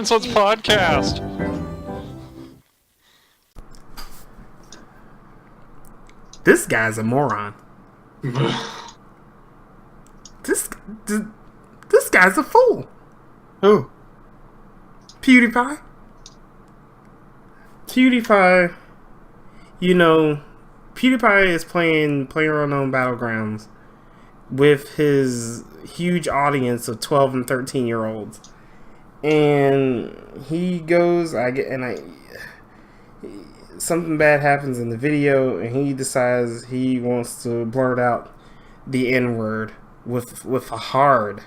and Sons podcast. This guy's a moron. This guy's a fool. Who? PewDiePie. PewDiePie. You know, PewDiePie is playing PlayerUnknown Battlegrounds with his huge audience of 12 and 13-year-olds. And he goes, something bad happens in the video, and he decides he wants to blurt out the N-word with a hard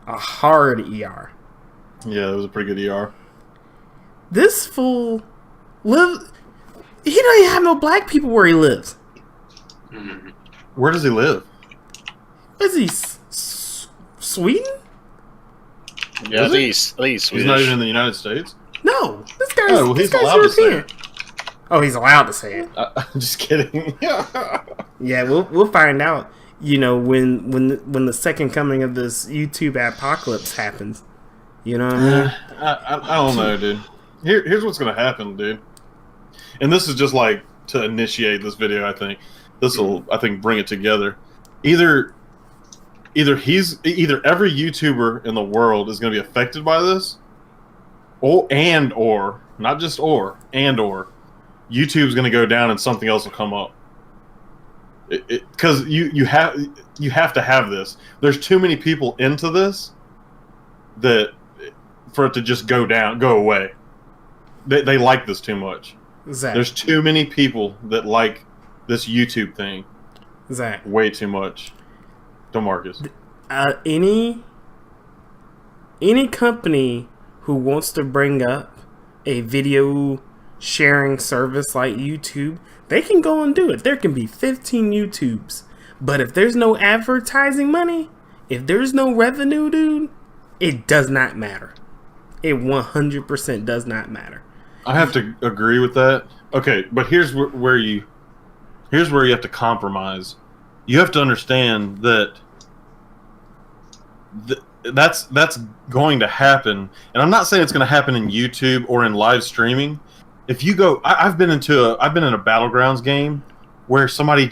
ER. Yeah, it was a pretty good ER. This fool lives. He don't even have no black people where he lives. Where does he live? Is he Sweden? Yeah, at least He's not even in the United States? No, this guy's he's allowed to say European. it. Oh, he's allowed to say it. I'm just kidding. Yeah, we'll find out. You know, when the second coming of this YouTube apocalypse happens. You know what I mean? I don't know, dude. Here's what's gonna happen, dude. And this is just like to initiate this video. I think this will, bring it together. Either every YouTuber in the world is gonna be affected by this, or not just or YouTube's gonna go down and something else will come up. Because you have to have this. There's too many people into this that for it to just go away. They like this too much. Zach. There's too many people that like this YouTube thing. Zach. Way too much. DeMarcus. Any company who wants to bring up a video sharing service like YouTube, they can go and do it. There can be 15 YouTubes. But if there's no advertising money, if there's no revenue, dude, it does not matter. It 100% does not matter. I have to agree with that. Okay, but here's where you have to compromise. You have to understand that that's going to happen. And I'm not saying it's going to happen in YouTube or in live streaming. If you go, I've been in a Battlegrounds game where somebody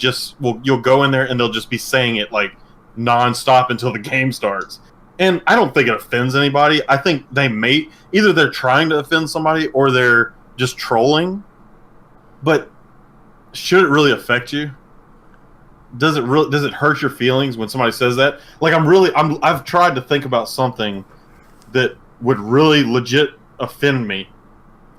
you'll go in there and they'll just be saying it like nonstop until the game starts. And I don't think it offends anybody. I think either they're trying to offend somebody or they're just trolling. But should it really affect you? Does it hurt your feelings when somebody says that? Like I've tried to think about something that would really legit offend me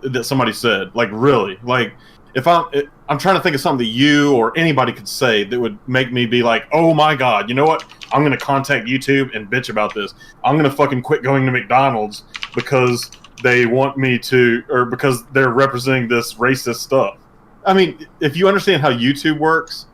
that somebody said. Like really. Like if I'm trying to think of something that you or anybody could say that would make me be like, oh my god, you know what? I'm going to contact YouTube and bitch about this. I'm going to fucking quit going to McDonald's because they want me to, or because they're representing this racist stuff. I mean, if you understand how YouTube works,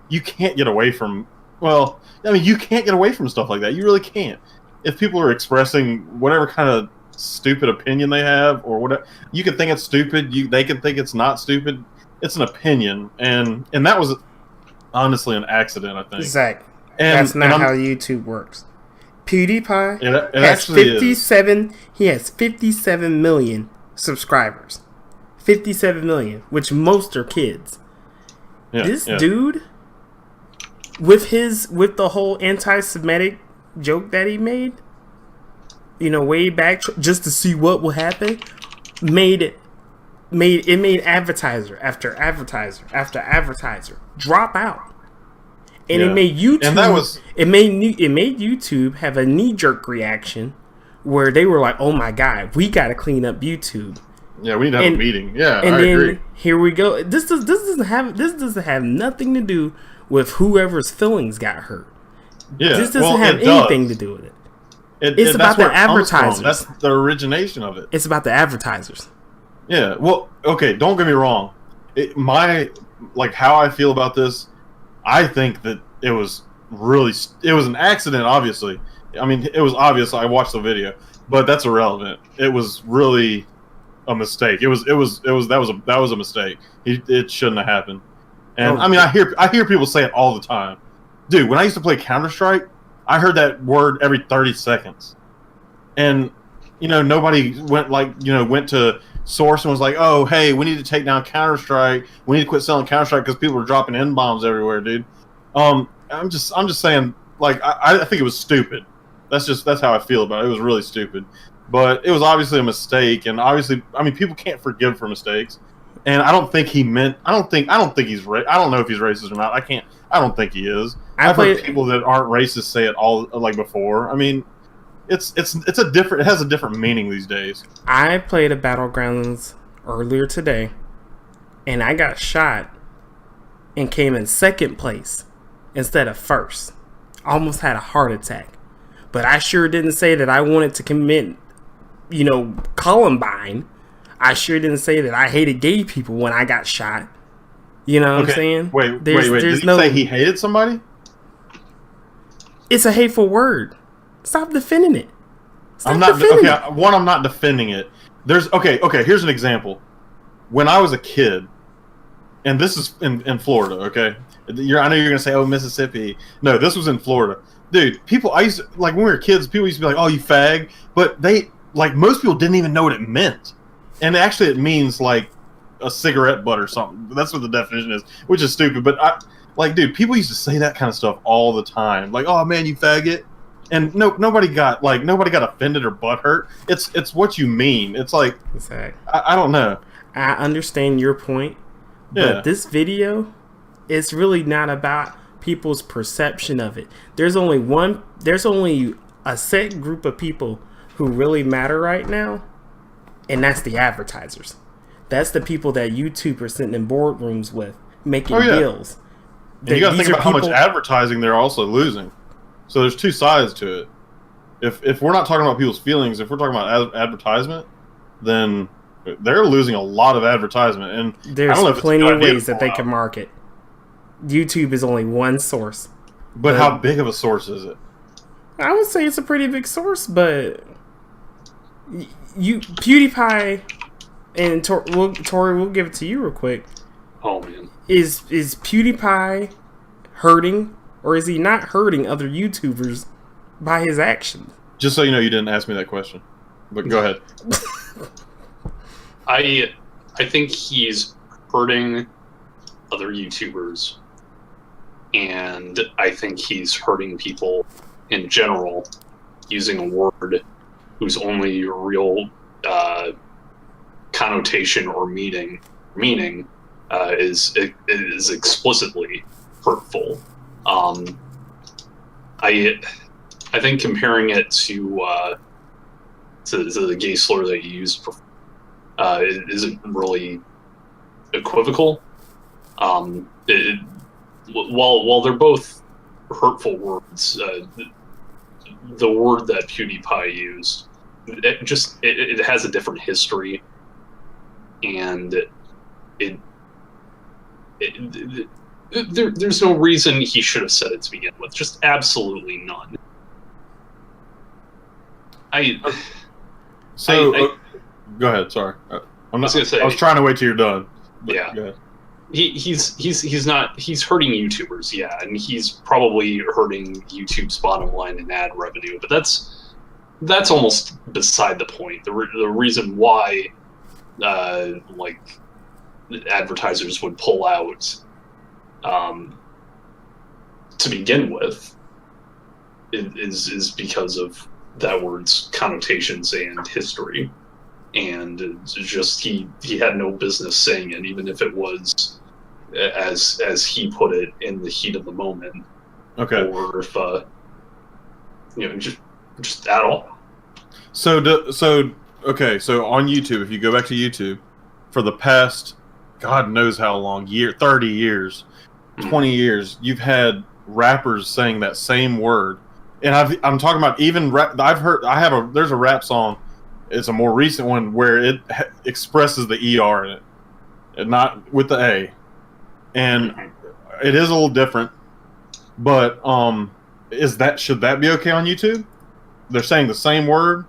you can't get away from, you can't get away from stuff like that. You really can't. If people are expressing whatever kind of stupid opinion they have or whatever, you can think it's stupid, they can think it's not stupid. It's an opinion, and that was honestly an accident, I think. Zach, that's not how YouTube works. PewDiePie has 57. He has 57 million subscribers. 57 million, which most are kids. Yeah, this dude, with the whole anti-Semitic joke that he made, way back, just to see what will happen, made advertiser after advertiser after advertiser drop out. And it made YouTube, and it made YouTube have a knee-jerk reaction where they were like, "Oh my god, we got to clean up YouTube." Yeah, we need to have a meeting. Yeah, and I agree. Here we go. This doesn't have nothing to do with whoever's feelings got hurt. Yeah, this doesn't have anything to do with it. It's about the advertisers. That's the origination of it. It's about the advertisers. Yeah. Well, okay. Don't get me wrong. How I feel about this, I think that it was an accident. Obviously, I mean, it was obvious. I watched the video, but that's irrelevant. It was really a mistake. That was a mistake. It shouldn't have happened. And I mean, I hear people say it all the time, dude. When I used to play Counter-Strike, I heard that word every 30 seconds, and nobody went to Source and was like, oh, hey, we need to take down Counter-Strike. We need to quit selling Counter-Strike because people are dropping N-bombs everywhere, dude. I'm just saying, like, I think it was stupid. That's how I feel about it. It was really stupid. But it was obviously a mistake, and obviously, I mean, people can't forgive for mistakes. And I don't think he meant. I don't think he's. I don't know if he's racist or not. I don't think he is. I've heard people that aren't racist say it all like before. I mean, it's a different. It has a different meaning these days. I played a Battlegrounds earlier today, and I got shot and came in second place instead of first. Almost had a heart attack, but I sure didn't say that I wanted to commit, Columbine. I sure didn't say that I hated gay people when I got shot. You know what I'm saying? Wait. Did he say he hated somebody? It's a hateful word. Stop defending it. I'm not defending it. Here's an example. When I was a kid, and this is in Florida, okay? I know you're going to say, oh, Mississippi. No, this was in Florida. Dude, when we were kids, people used to be like, oh, you fag. But most people didn't even know what it meant. And actually, it means like a cigarette butt or something. That's what the definition is, which is stupid. But dude, people used to say that kind of stuff all the time. Like, oh man, you faggot, and nobody got offended or butthurt. It's what you mean. It's like, exactly. I don't know. I understand your point, but this video is really not about people's perception of it. There's only a set group of people who really matter right now. And that's the advertisers. That's the people that YouTube are sitting in boardrooms with, making deals. And you got to think about how much advertising they're also losing. So there's two sides to it. If we're not talking about people's feelings, if we're talking about advertisement, then they're losing a lot of advertisement. And there's plenty of ways that they can market. YouTube is only one source. But how big of a source is it? I would say it's a pretty big source, but PewDiePie and Tori, we'll give it to you real quick. Oh man, is PewDiePie hurting, or is he not hurting other YouTubers by his actions? Just so you know, you didn't ask me that question, but go ahead. I think he's hurting other YouTubers, and I think he's hurting people in general using a word whose only real connotation or meaning is explicitly hurtful. I think comparing it to the gay slur that you used isn't really equivocal. While they're both hurtful words, the word that PewDiePie used, it has a different history, and there's no reason he should have said it to begin with. Just absolutely none. Go ahead. Sorry, I was trying to wait till you're done. Yeah. Go ahead. He's hurting YouTubers, yeah, and he's probably hurting YouTube's bottom line in ad revenue, but that's almost beside the point. The reason why advertisers would pull out to begin with is because of that word's connotations and history, and it's just he had no business saying it, even if it was as he put it, in the heat of the moment. Okay. Or if just at all. So on YouTube, if you go back to YouTube, for the past God knows how long, 30 years, 20 years, you've had rappers saying that same word. And I'm talking about even rap. There's a rap song. It's a more recent one where it expresses the ER in it, and not with the A. And it is a little different, but should that be okay on YouTube? They're saying the same word.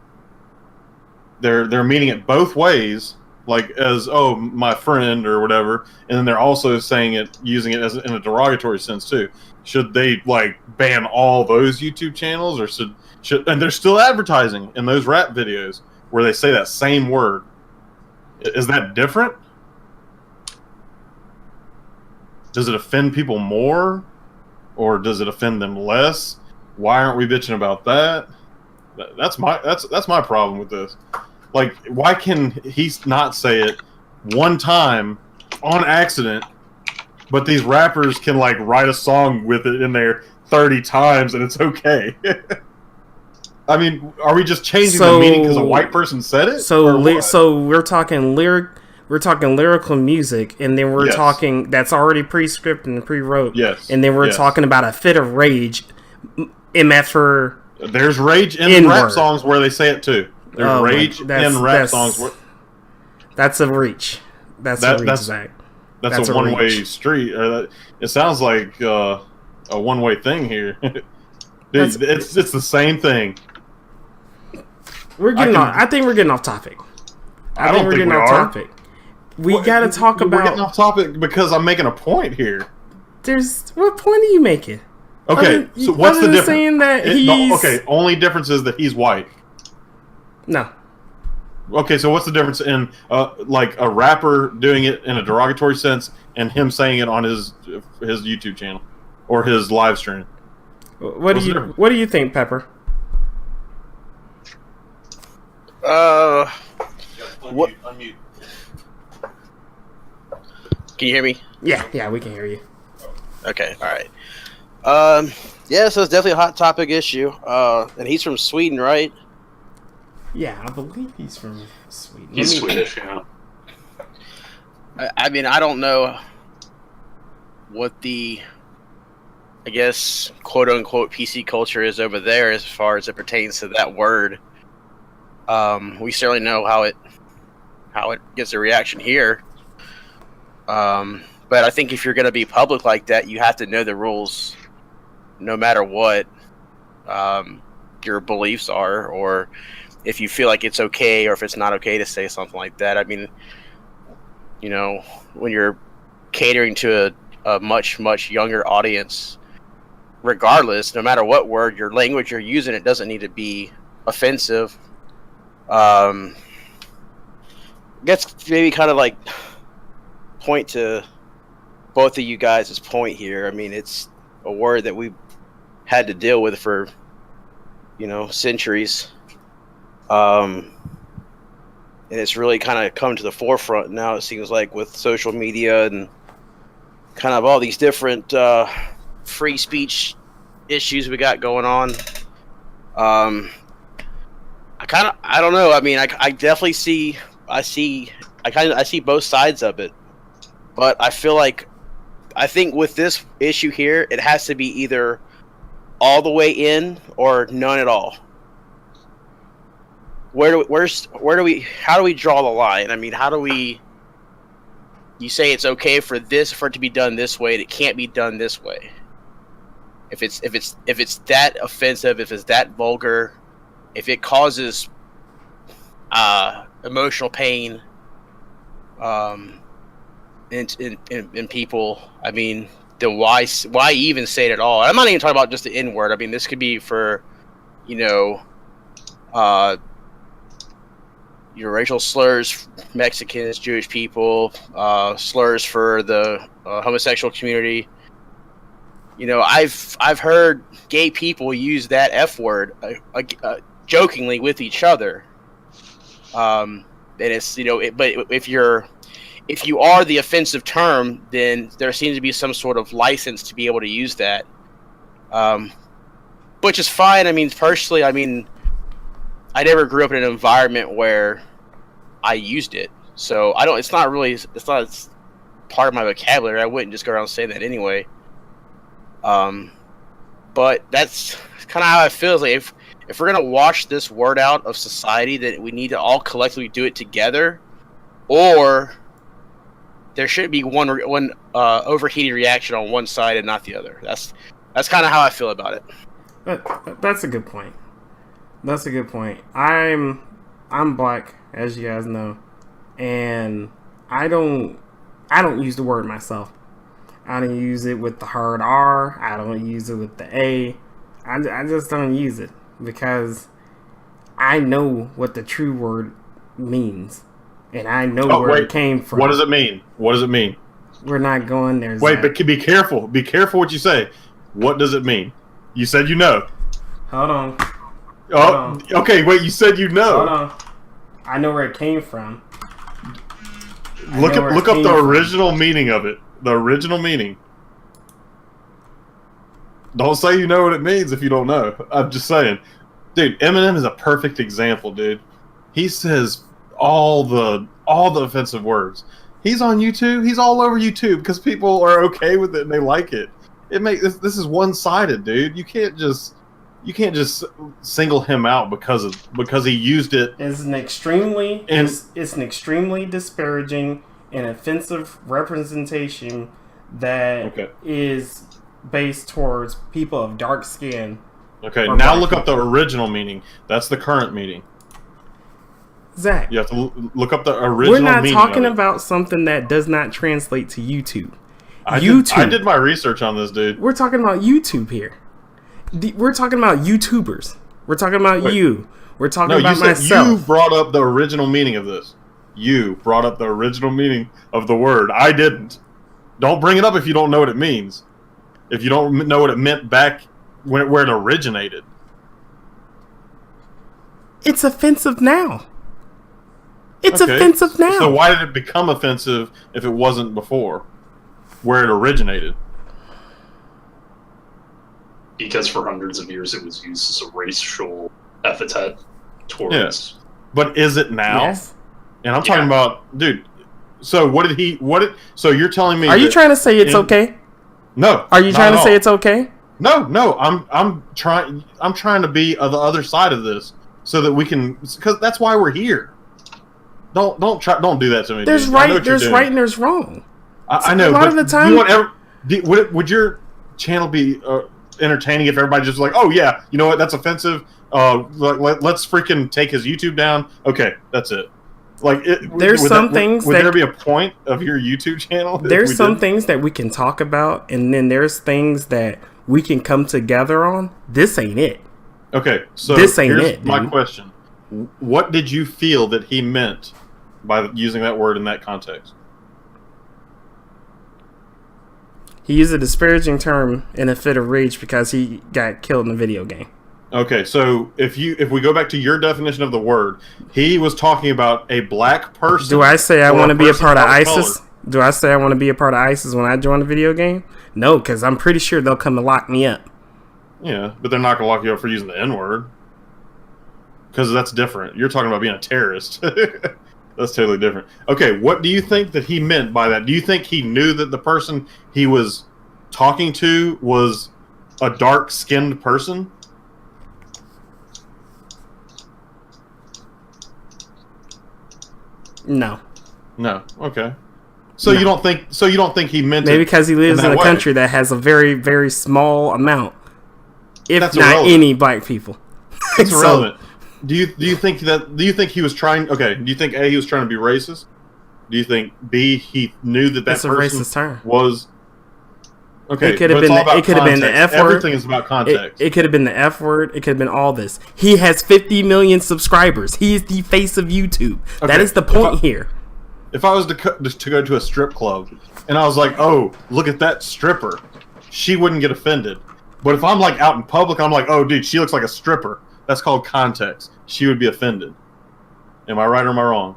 They're meaning it both ways, like as my friend or whatever, and then they're also saying it, using it as in a derogatory sense too. Should they ban all those YouTube channels, or should and they're still advertising in those rap videos? where they say that same word. Is that different? Does it offend people more, or does it offend them less? Why aren't we bitching about that? That's my problem with this. Like, why can he not say it one time on accident, but these rappers can like write a song with it in there 30 times and it's okay? I mean, are we just changing the meaning because a white person said it? So we're talking lyrical music, and then we're talking that's already pre-scripted and pre-wrote. Yes. And then we're talking about a fit of rage. There's rage in rap songs where they say it too. There's rage in rap songs. That's a reach. That's a reach, Zach. That's a one-way street. It sounds like a one-way thing here. Dude, it's the same thing. I think we're getting off topic. I don't think we're getting off topic. We gotta talk about. We're getting off topic because I'm making a point here. What point are you making? Okay, so what's the difference? Saying that only difference is that he's white. No. Okay, so what's the difference in like a rapper doing it in a derogatory sense and him saying it on his YouTube channel or his live stream? What do you think, Pepper? What? Unmute. Can you hear me? Yeah, we can hear you. Okay, all right. Yeah, so it's definitely a hot topic issue. And he's from Sweden, right? Yeah, I believe he's from Sweden. He's Swedish, yeah. I mean, I don't know what the, I guess, quote-unquote PC culture is over there as far as it pertains to that word. We certainly know how it gets a reaction here. But I think if you're going to be public like that, you have to know the rules no matter what your beliefs are, or if you feel like it's okay or if it's not okay to say something like that. I mean, you know, when you're catering to a much, much younger audience, regardless, no matter what word, your language you're using, it doesn't need to be offensive. Gets maybe kind of like point to both of you guys' point here. I mean, it's a word that we've had to deal with for, centuries. And it's really kind of come to the forefront now, it seems like, with social media and kind of all these different free speech issues we got going on. I don't know. I mean, I definitely see both sides of it, but I think with this issue here, it has to be either all the way in or none at all. How do we draw the line? I mean, you say it's okay for it to be done this way, and it can't be done this way. If it's that offensive, if it's that vulgar, if it causes emotional pain in people, I mean, then why even say it at all? I'm not even talking about just the N word. I mean, this could be for your racial slurs, Mexicans, Jewish people, slurs for the homosexual community. I've heard gay people use that F word jokingly with each other. And it's but if you are the offensive term, then there seems to be some sort of license to be able to use that, which is fine. I mean, personally, I never grew up in an environment where I used it, so it's not part of my vocabulary. I wouldn't just go around saying that anyway. But that's kind of how it feels. Like if we're gonna wash this word out of society, then we need to all collectively do it together, or there should be one overheated reaction on one side and not the other. That's kind of how I feel about it. That's a good point. That's a good point. I'm black, as you guys know, and I don't use the word myself. I don't use it with the hard R. I don't use it with the A. I just don't use it because I know what the true word means, and I know where it came from. What does it mean? What does it mean? We're not going there. Wait, Zach. but be careful. Be careful what you say. What does it mean? You said you know. Hold on. Oh, okay. Wait, you said you know. Hold on. I know where it came from. Look up the original meaning of it. The original meaning. Don't say you know what it means if you don't know. I'm just saying. Dude, Eminem is a perfect example, dude. He says all the offensive words. He's on YouTube. He's all over YouTube because people are okay with it and they like it. This is one-sided, dude. You can't just single him out because he used it. It's an extremely disparaging and offensive representation that is based towards people of dark skin. Okay, now look up the original meaning. That's the current meaning. Zach, you have to look up the original meaning. We're not talking about something that does not translate to YouTube. I did my research on this, dude. We're talking about YouTube here. We're talking about YouTubers. We're talking about you. We're talking about myself. You brought up the original meaning of this. You brought up the original meaning of the word. I didn't. Don't bring it up if you don't know what it means. If you don't know what it meant back where it originated. It's offensive now. It's offensive now. So why did it become offensive if it wasn't before? Where it originated? Because for hundreds of years it was used as a racial epithet towards... Yes. But is it now? Yes. And I'm talking about... Dude, so so you're telling me... Are you trying to say it's okay? No. Are you trying to say it's okay? No. I'm trying to be on the other side of this so that we can... Because that's why we're here. Don't do that to me. There's dude. right and there's wrong. I know. A lot of the time, would your channel be entertaining if everybody just like, oh yeah, you know what? That's offensive. Let's freaking take his YouTube down. Okay, that's it. Like, would there be a point of your YouTube channel? There's some things that we can talk about, and then there's things that we can come together on. This ain't it. Okay, so this ain't it. My question: what did you feel that he meant by using that word in that context? He used a disparaging term in a fit of rage because he got killed in a video game. Okay, so if we go back to your definition of the word, he was talking about a black person. Do I say I want to be a part of ISIS? Do I say I want to be a part of ISIS when I join a video game? No, because I'm pretty sure they'll come and lock me up. Yeah, but they're not going to lock you up for using the N-word. Because that's different. You're talking about being a terrorist. That's totally different. Okay, what do you think that he meant by that? Do you think he knew that the person he was talking to was a dark-skinned person? No. Okay. So you don't think he meant maybe it because he lives in a country that has a very, very small amount, if that's not irrelevant. Any black people. That's irrelevant. Do you think he was trying? Okay. Do you think A, he was trying to be racist? Do you think B, he knew that that's person a racist term. Was okay? It could have been. It could have been the F word. Everything is about context. It could have been the F word. It could have been all this. He has 50 million subscribers. He is the face of YouTube. Okay. That is the point here. If I was to go to a strip club and I was like, "Oh, look at that stripper," she wouldn't get offended. But if I'm like out in public, I'm like, "Oh, dude, she looks like a stripper." That's called context. She would be offended. Am I right or am I wrong?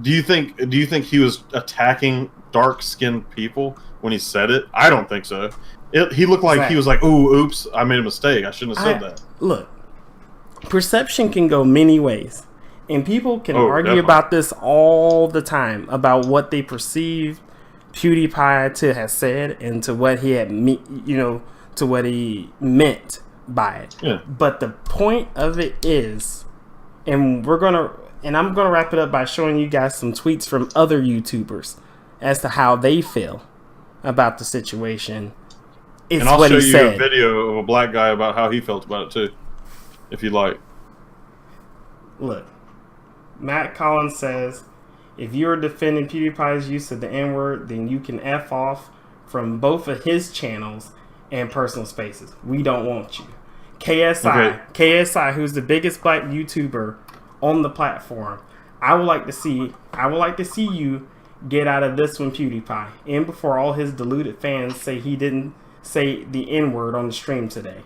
Do you think he was attacking dark-skinned people when he said it? I don't think so. He looked like he was like, "Ooh, oops, I made a mistake. I shouldn't have said that." Look, perception can go many ways, and people can argue about this all the time about what they perceive PewDiePie to have said and to what he had, to what he meant by it. Yeah. But the point of it is, and I'm gonna wrap it up by showing you guys some tweets from other YouTubers as to how they feel about the situation. It's and I'll what show he you said. A video of a black guy about how he felt about it too, if you like. Look, Matt Collins says, if you're defending PewDiePie's use of the N-word, then you can F off from both of his channels and personal spaces. We don't want you. KSI, who's the biggest black YouTuber on the platform. I would like to see you get out of this one, PewDiePie, and before all his deluded fans say he didn't say the N-word on the stream today.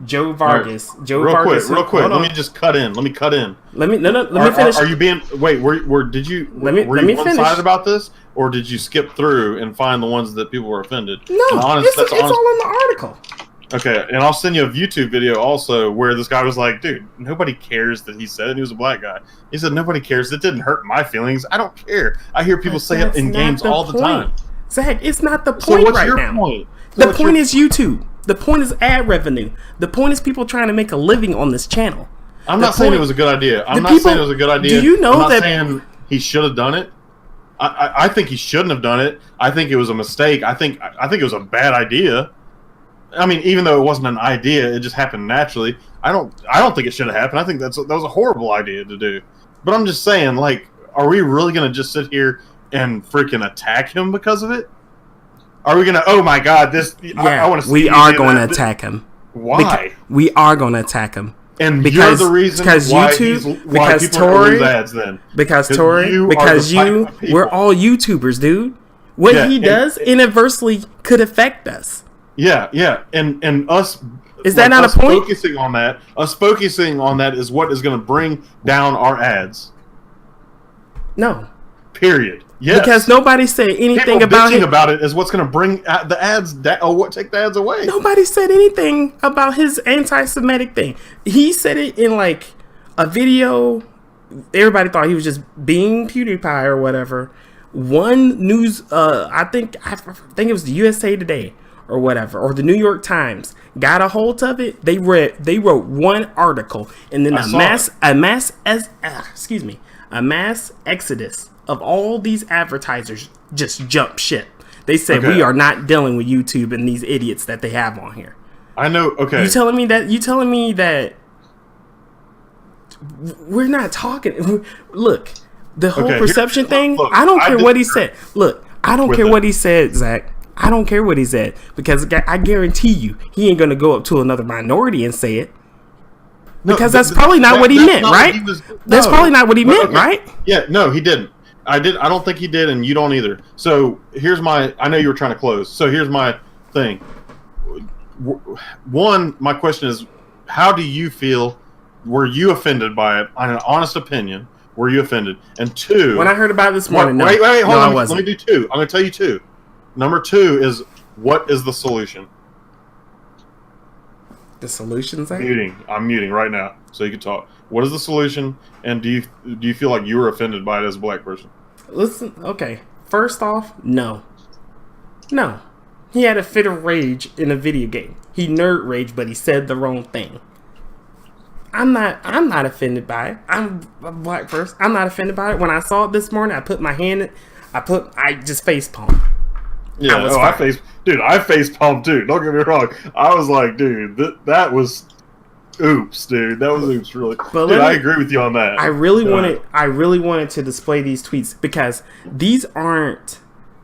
Joe Vargas. Right. Joe real Vargas. Quick. Let me just cut in. Let me finish. Are you being? Wait. Were you one-sided about this, or did you skip through and find the ones that people were offended? No, it's all in the article. Okay, and I'll send you a YouTube video also where this guy was like, dude, nobody cares that he said it. And he was a black guy. He said, nobody cares. It didn't hurt my feelings. I don't care. I hear people say it in games all the time. Zach, it's not the point what's right your now. Point? The point is YouTube. The point is ad revenue. The point is people trying to make a living on this channel. I'm not saying it was a good idea. I'm not saying it was a good idea. Do you know I'm not that saying he should have done it? I think he shouldn't have done it. I think it was a mistake. I think it was a bad idea. I mean, even though it wasn't an idea, it just happened naturally. I don't think it should have happened. I think that was a horrible idea to do. But I'm just saying, like, are we really going to just sit here and freaking attack him because of it? Are we going to? Oh my God! I want to see. We are going to attack him. Why? We are going to attack him. And you're the reason why people lose ads then. Because Tori, we're all YouTubers, dude. What he does inadvertently could affect us. Yeah, and us. Is that not a point? Focusing on that is what is going to bring down our ads. No. Period. Yes. Because nobody said anything about it. About it is what's going to bring the ads down. Or take the ads away. Nobody said anything about his anti-Semitic thing. He said it in like a video. Everybody thought he was just being PewDiePie or whatever. One news, I think it was the USA Today or whatever, or the New York Times got a hold of it. They wrote one article, and then a mass exodus of all these advertisers just jumped ship. They said, we are not dealing with YouTube and these idiots that they have on here. I know. Okay, you telling me that we're not talking? Look, the whole perception thing. Look, I don't care what he said. Look, I don't care what he said, Zach. I don't care what he said, because I guarantee you he ain't gonna go up to another minority and say it. Because that's probably not what he meant, right? That's probably not what he meant, right? Yeah, no, he didn't. I don't think he did, and you don't either. So here's my. I know you were trying to close. So here's my thing. One, my question is, how do you feel? Were you offended by it? On an honest opinion, were you offended? And two, when I heard about it this morning, wait, hold on. Let me do two. I'm going to tell you two. Number two is, what is the solution? The solution, Zach? I'm muting right now, so you can talk. What is the solution? And do you feel like you were offended by it as a black person? Listen, okay. First off, no. He had a fit of rage in a video game. He nerd rage, but he said the wrong thing. I'm not offended by it. I'm a black person. I'm not offended by it. When I saw it this morning, I put my hand. I just face palmed. Yeah, I face palmed too. Don't get me wrong. I was like, dude, that was oops, dude. That was oops, really. But I agree with you on that. I really wanted to display these tweets because these aren't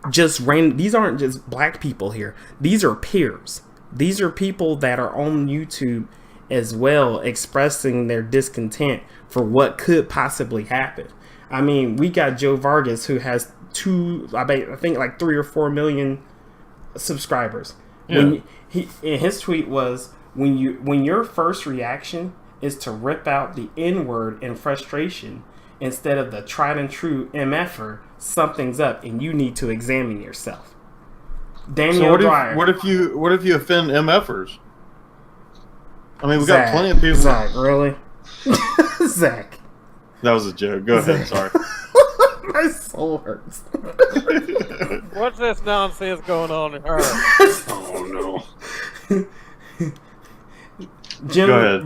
just random. These aren't just black people here. These are peers. These are people that are on YouTube as well, expressing their discontent for what could possibly happen. I mean, we got Joe Vargas, who has I think like 3 or 4 million subscribers. Yeah. And his tweet was, when your first reaction is to rip out the N-word in frustration instead of the tried and true MFer, something's up and you need to examine yourself. Daniel Dwyer. What if you offend MFers? I mean, we got plenty of people. Zach, really? Zach. That was a joke. Go ahead. Sorry. My soul hurts. What's this nonsense going on in her? Oh no.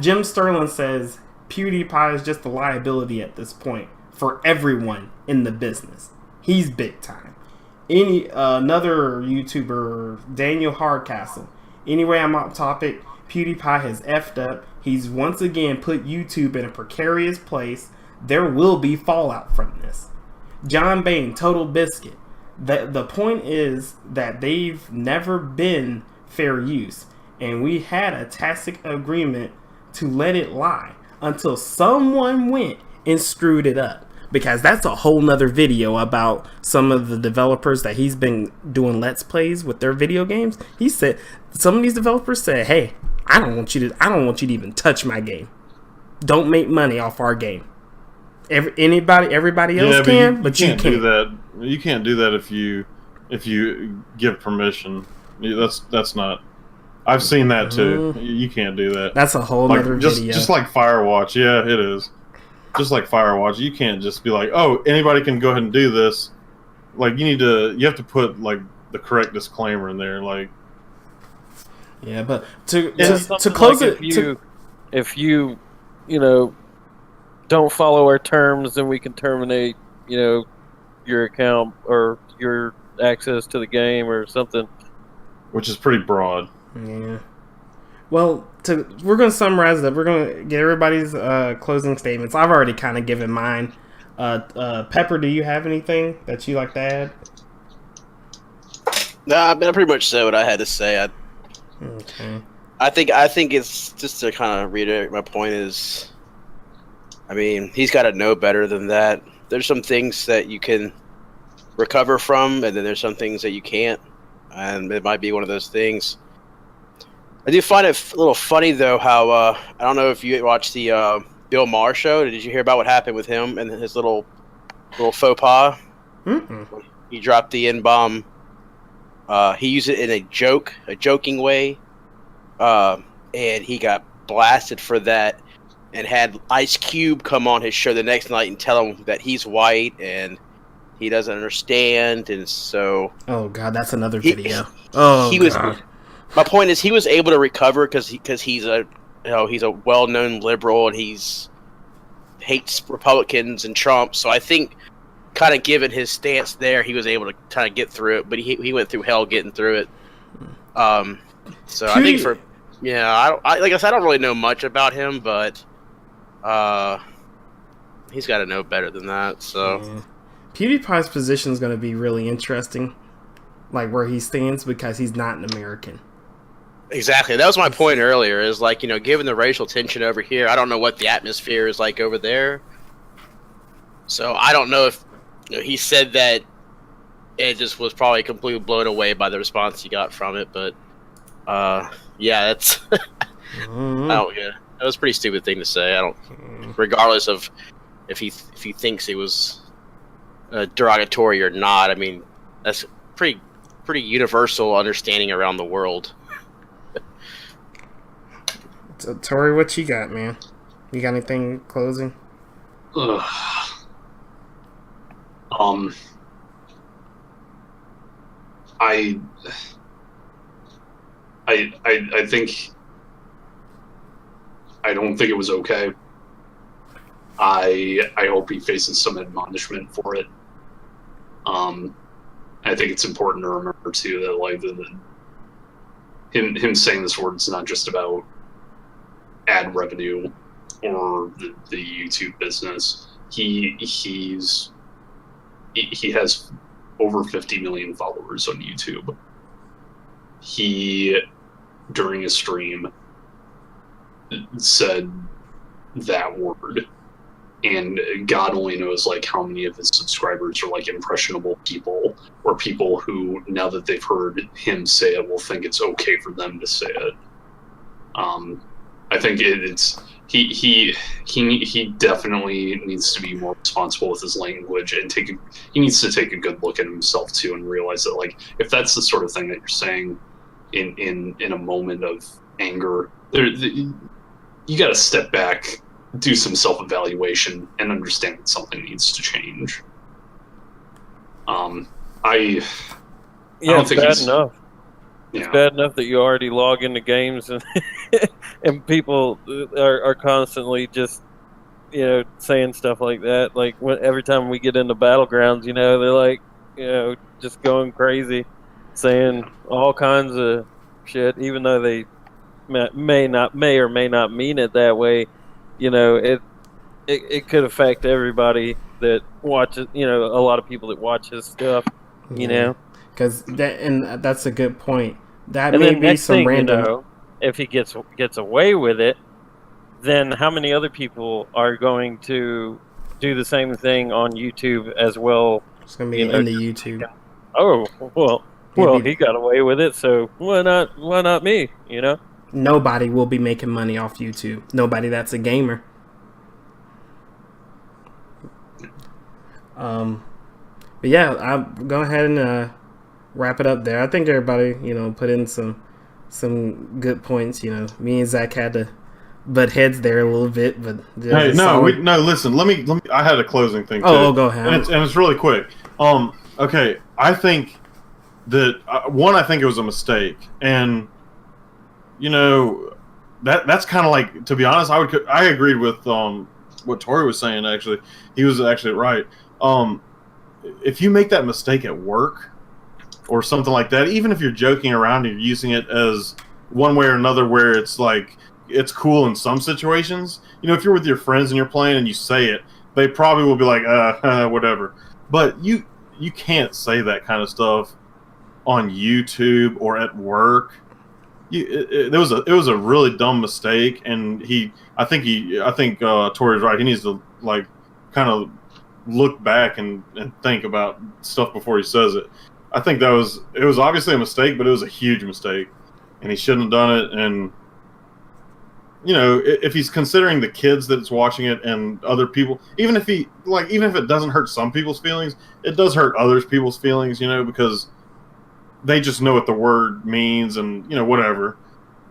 Jim Sterling says PewDiePie is just a liability at this point for everyone in the business. He's big time. Another YouTuber, Daniel Hardcastle. Anyway, I'm off topic. PewDiePie has effed up. He's once again put YouTube in a precarious place. There will be fallout from this. John Bain, Total Biscuit. The point is that they've never been fair use. And we had a tacit agreement to let it lie until someone went and screwed it up. Because that's a whole nother video about some of the developers that he's been doing Let's Plays with their video games. He said some of these developers said, "Hey, I don't want you to even touch my game. Don't make money off our game. Everybody else can, but you can't do that. You can't do that if you give permission. That's not. I've seen that too. You can't do that. That's a whole other video. Just like Firewatch. Yeah, it is. Just like Firewatch, you can't just be like, "Oh, anybody can go ahead and do this." Like you have to put like the correct disclaimer in there. Like, yeah, but to like close it, if you don't follow our terms, then we can terminate your account or your access to the game or something. Which is pretty broad. Yeah. Well, we're going to summarize it. We're going to get everybody's closing statements. I've already kind of given mine. Pepper, do you have anything that you like to add? No, I pretty much said what I had to say. Okay. I think it's just to kind of reiterate my point is, I mean, he's got to know better than that. There's some things that you can recover from, and then there's some things that you can't, and it might be one of those things. I do find it a little funny, though, how I don't know if you watched the Bill Maher show. Did you hear about what happened with him and his little faux pas? Mm-mm. He dropped the N-bomb. He used it in a joking way, and he got blasted for that, and had Ice Cube come on his show the next night and tell him that he's white and he doesn't understand, and so. Oh God, that's another He video. God. My point is, he was able to recover because he's a well-known liberal and hates Republicans and Trump. So I think, kind of given his stance there, he was able to kind of get through it. But he went through hell getting through it. So I think like I said, I don't really know much about him, but he's got to know better than that. So PewDiePie's position is going to be really interesting, like where he stands, because he's not an American. Exactly. That was my point earlier, is like, given the racial tension over here, I don't know what the atmosphere is like over there. So I don't know if he said that it just was probably completely blown away by the response he got from it. But yeah, that's that was a pretty stupid thing to say. I don't, regardless of if he thinks it was derogatory or not. I mean, that's pretty universal understanding around the world. So, Tori, what you got, man? You got anything closing? I think I don't think it was okay. I hope he faces some admonishment for it. I think it's important to remember too that like him saying this word is not just about ad revenue or the YouTube business. He has over 50 million followers on YouTube. He, during a stream, said that word, and God only knows like how many of his subscribers are like impressionable people, or people who, now that they've heard him say it, will think it's okay for them to say it. I think he definitely needs to be more responsible with his language, and he needs to take a good look at himself too, and realize that like if that's the sort of thing that you're saying in a moment of anger, you got to step back, do some self-evaluation, and understand that something needs to change. I don't think it's bad enough. It's bad enough that you already log into games and and people are constantly just saying stuff like that. Like every time we get into Battlegrounds, they're like just going crazy, saying all kinds of shit, even though they may or may not mean it that way. It could affect everybody that watches. A lot of people that watch his stuff. Because that's a good point. That and may then be some random. if he gets away with it, then how many other people are going to do the same thing on YouTube as well? It's gonna be in the YouTube. Oh well, he got away with it, so why not me? You know, nobody will be making money off YouTube. Nobody that's a gamer. But yeah, I'll go ahead and wrap it up there. I think everybody, put in some good points. Me and Zach had to butt heads there a little bit, but hey, listen. Let me. I had a closing thing. Oh, go ahead. And it's really quick. Okay, I think that I think it was a mistake, and that's kind of like, to be honest, I agreed with what Tori was saying. Actually, he was actually right. If you make that mistake at work or something like that, even if you're joking around and you're using it as one way or another, where it's like it's cool in some situations, if you're with your friends and you're playing and you say it, they probably will be like, whatever. But you can't say that kind of stuff on YouTube or at work. It was a really dumb mistake, and I think Tori's right. He needs to kind of look back and think about stuff before he says it. I think it was obviously a mistake, but it was a huge mistake, and he shouldn't have done it. And if he's considering the kids that's watching it and other people, even if it doesn't hurt some people's feelings, it does hurt other people's feelings, because they just know what the word means, and whatever.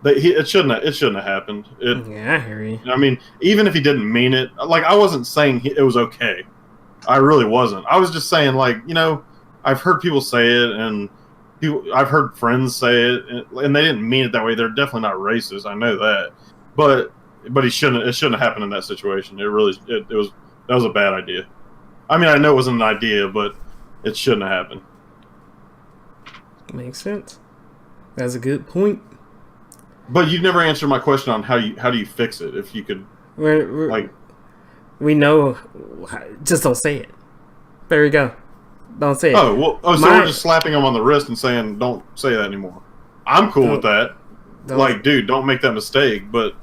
It shouldn't have happened. Yeah, I hear you. I mean, even if he didn't mean it, I wasn't saying it was okay. I really wasn't. I was just saying, I've heard people say it, and I've heard friends say it, and they didn't mean it that way. They're definitely not racist. I know that, but it shouldn't have happened in that situation. That was a bad idea. I mean, I know it wasn't an idea, but it shouldn't have happened. Makes sense. That's a good point. But you never answered my question on how do you fix it? If you could, we know, just don't say it. There you go. Don't say it. So we're just slapping him on the wrist and saying, don't say that anymore. I'm cool with that. Dude, don't make that mistake. But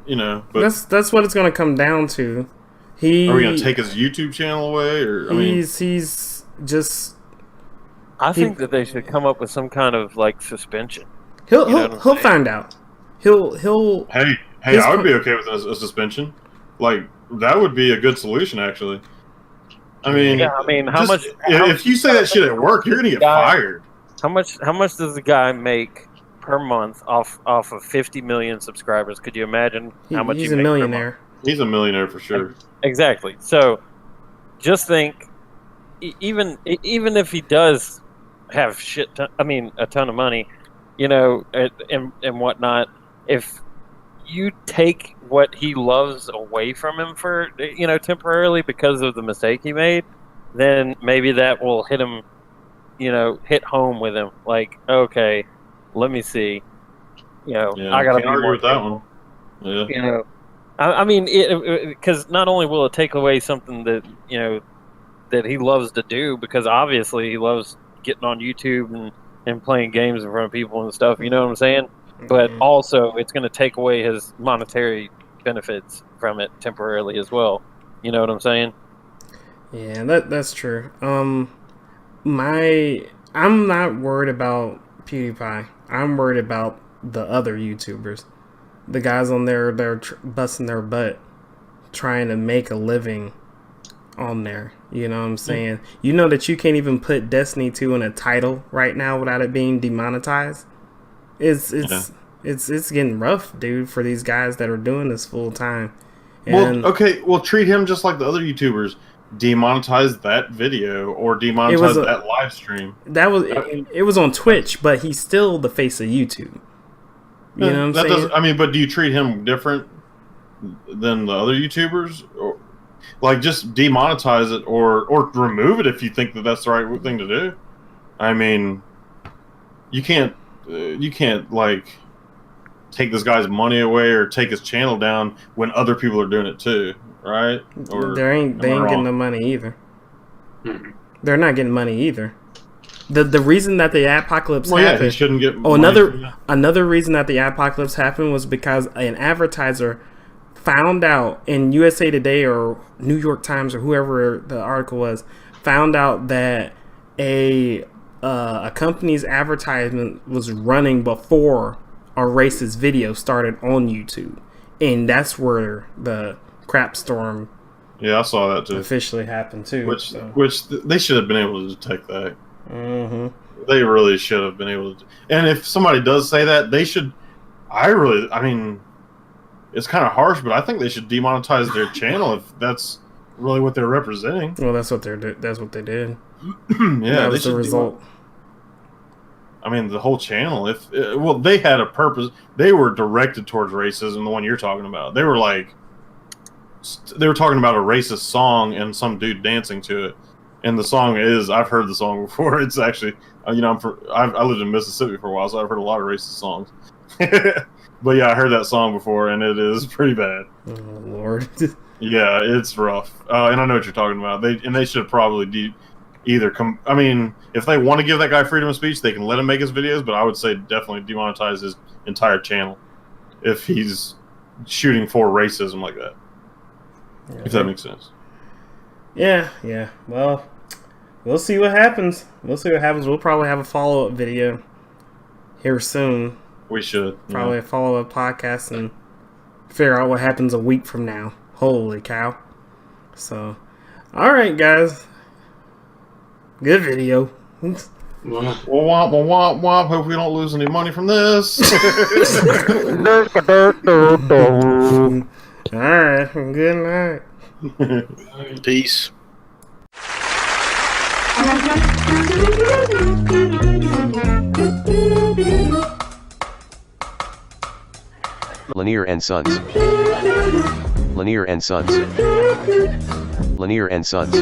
that's what it's going to come down to. Are we going to take his YouTube channel away, or he's just. I think that they should come up with some kind of suspension. He'll find out. He'll. Hey, I would be okay with a suspension. That would be a good solution, actually. I mean, how much? If you say that shit at work, you're gonna get fired. How much does the guy make per month off of 50 million subscribers? Could you imagine how much he's a millionaire? He's a millionaire for sure. Exactly. So, just think, even if he does have a ton of money, and whatnot, if you take what he loves away from him for temporarily because of the mistake he made, then maybe that will hit him, hit home with him. Okay, let me see, I gotta be more with that one. Yeah, because not only will it take away something that that he loves to do, because obviously he loves getting on YouTube and playing games in front of people and stuff. You know what I'm saying? But also, it's going to take away his monetary benefits from it temporarily as well. You know what I'm saying? Yeah, that's true. I'm not worried about PewDiePie. I'm worried about the other YouTubers, the guys on there. They're busting their butt trying to make a living on there. You know what I'm saying? You know that you can't even put Destiny 2 in a title right now without it being demonetized. It's getting rough, dude, for these guys that are doing this full time. Well, treat him just like the other YouTubers. Demonetize that video or demonetize that live stream. It was on Twitch, but he's still the face of YouTube. You know what I'm saying? But do you treat him different than the other YouTubers? Or just demonetize it or remove it if you think that that's the right thing to do. I mean, you can't take this guy's money away or take his channel down when other people are doing it too, right? They ain't getting no money either. Mm-hmm. They're not getting money either. The reason that the apocalypse happened. He shouldn't get money. Another reason that the apocalypse happened was because an advertiser found out in USA Today or New York Times or whoever the article was, found out that a company's advertisement was running before a racist video started on YouTube, and that's where the crap storm. Yeah, I saw that too. Officially happened too. Which they should have been able to detect that. Mm-hmm. They really should have been able to. And if somebody does say that, they should. I mean, it's kind of harsh, but I think they should demonetize their channel if that's really what they're representing. Well, that's what they did. That was the result. I mean, the whole channel. They had a purpose. They were directed towards racism. The one you're talking about, they were talking about a racist song and some dude dancing to it. And the song is, I've heard the song before. It's actually, I lived in Mississippi for a while, so I've heard a lot of racist songs. But yeah, I heard that song before, and it is pretty bad. Oh Lord. Yeah, it's rough. And I know what you're talking about. They should probably if they want to give that guy freedom of speech, they can let him make his videos. But I would say definitely demonetize his entire channel if he's shooting for racism like that. Yeah. If that makes sense. Yeah. Well, we'll see what happens. We'll probably have a follow-up video here soon. We should. Probably a follow-up podcast and figure out what happens a week from now. Holy cow. So, alright, guys. Good video. Womp, womp, womp. Hope we don't lose any money from this. Alright, good night. Peace. Lanier and Sons. Lanier and Sons. Lanier and Sons.